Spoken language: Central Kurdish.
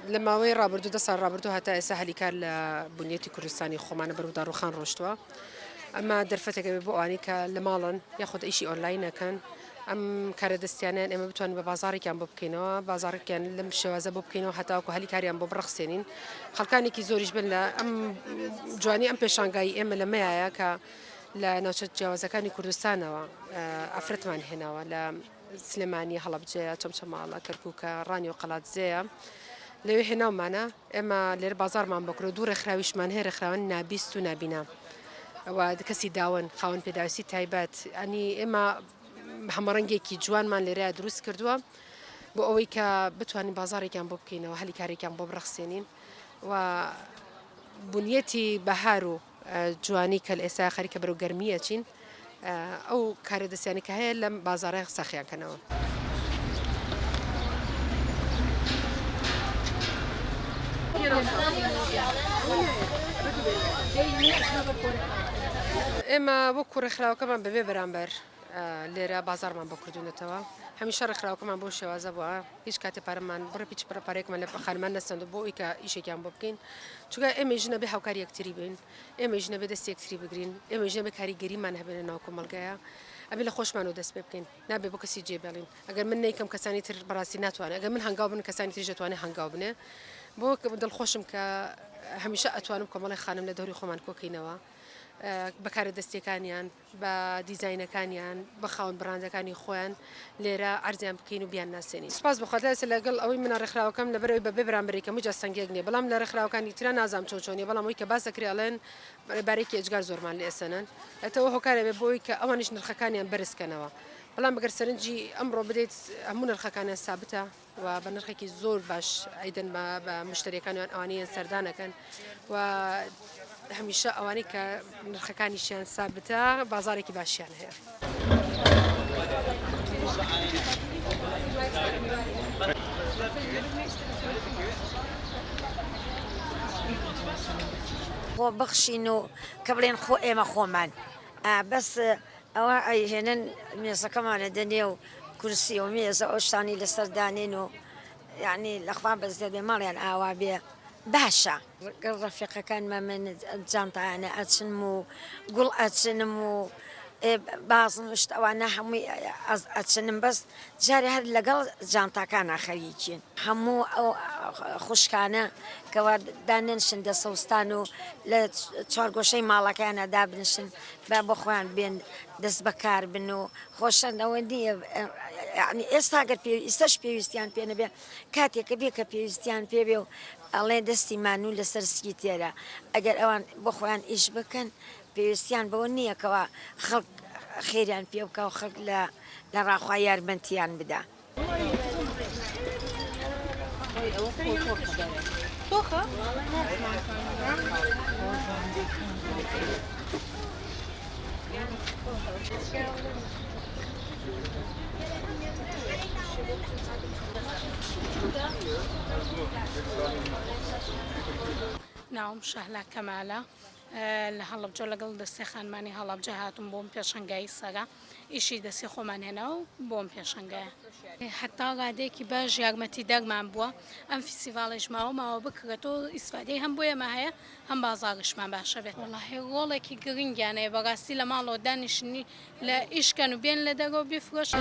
لما وين رابردو دسر رابردو هتا سهلي كان بنيتي كردستاني خمان برو داروخان رشتوا اما درفتك بواني كلمالن ياخذ اي شيء اونلاين كان ام كاردستيانان اما بتوان ببازاري كان بوبكينو بازار كان لم شوازه بوبكينو حتى اكو هلي كاريان ببرخسينين خلكاني كي زوري جبلنا ام جواني ام بيشانغاي ام لما يا ك لا نوشت جوازه كان كردستان افرتمان هنا ولا سليماني هلبجه چمچمالا كركوكا راني وقلات زيا لو هنا معنا اما للبازار ما بكرو دور خراويش من هي خراون نابيستو نابينا ودكسي داون خاون بيداوسي تايبات يعني اما همرنگي كي جوان من لرا دروس كردوا بو اوي ك بتواني بازاري كان بوبكينا وهلي كاري كان ببرخسينين و بنيتي بهارو جواني كالاسا خري كبرو گرميتين او كاردس يعني كهي لم بازار ساخيان كانوا اما بكره خلاو كمان ببي برامبر ليرا بازار من بكردون توا هميشه خلاو كمان بوش وازبوا هیچ کاته پرمان بره پیچ پر پارک مال خانمان نستند بو ایکا ایشه کام بوبکین چوغا امیجنا به حکاری اکتری بین امیجنا به دست اکتری بگرین امیجنا به کاریگری من هبن ناکم ملگایا ابي خوش منو دس ببكين نبي بكسي جيبلين اگر من نيكم كساني تر براسي ناتوانه اگر من هنگاوبن كساني تر جتوانه هنگاوبنه بو بدل خوشم ك هميشه اتوانم كمال خانم لدوري خومن كوكينوا بكار دستيكانيان بديزاينكانيان بخاون براندكاني خوان ليرا عرضيان بكينو بيان ناسيني سباس بخاطر سلاقل اوي من رخراو كم لبري ببرا امريكا مجسنگيغني بلام لرخراو كان يترا نازم چوچوني بلام ويك باسكريالن باريكي اجغار زورمان لسنن اتو هو كان بويك اوانش نرخكانيان برسكنوا بلام بقر سرنجي امرو بديت همون الخكانه ثابته وبنرخكي زور باش ايضا بمشتري كانوا اوانيا سردانه كان و هميشه اواني ك نرخكاني شان ثابته بازاري كي باشيان هي هو بخشينو قبلين خو ايما خومان بس او اي هنن ميسا كمان دنيو كرسي وميسا اوشتاني لسردانينو يعني الاخبار بزيد ماليان اوابيه باشا الرفيقة كان ما من جانتا أنا أتشنمو قل أتشنمو بعض مشت أو أنا همي أتشنم بس جاري هذا لقل جانتا كان خريجين همو أو خوش كان كواد داننشن دا سوستانو لا تشاركو شيء مالا كان دابنشن باب أخوان بين دس بكار بنو خوشن أودي يعني استاجر بي استش بيستيان بينا بي كاتي كبير كبيستيان بيبيو الله دستي مانو لسرسكي تيرا أجر أوان بخوان إيش بكن بيستيان بونية كوا خلق خيران بيو كوا خلق لا راخويار بنتيان بدا نعم شهلا كمالا هلا بجولا قل دستي خان ماني هلا بجهاتم بوم بيشنجاي سرا إشي دستي خو من هنا وبوم بيشنجاي حتى غادي كي باش يارمتي دار مع بوا ام فيستيفال جماعه ما بكرتو استفادي هم بويا ما هي هم بازارش ما باشبه والله رولا كي جرين يعني براسي لما لو دانشني لا ايش كانوا بين لدارو بيفرش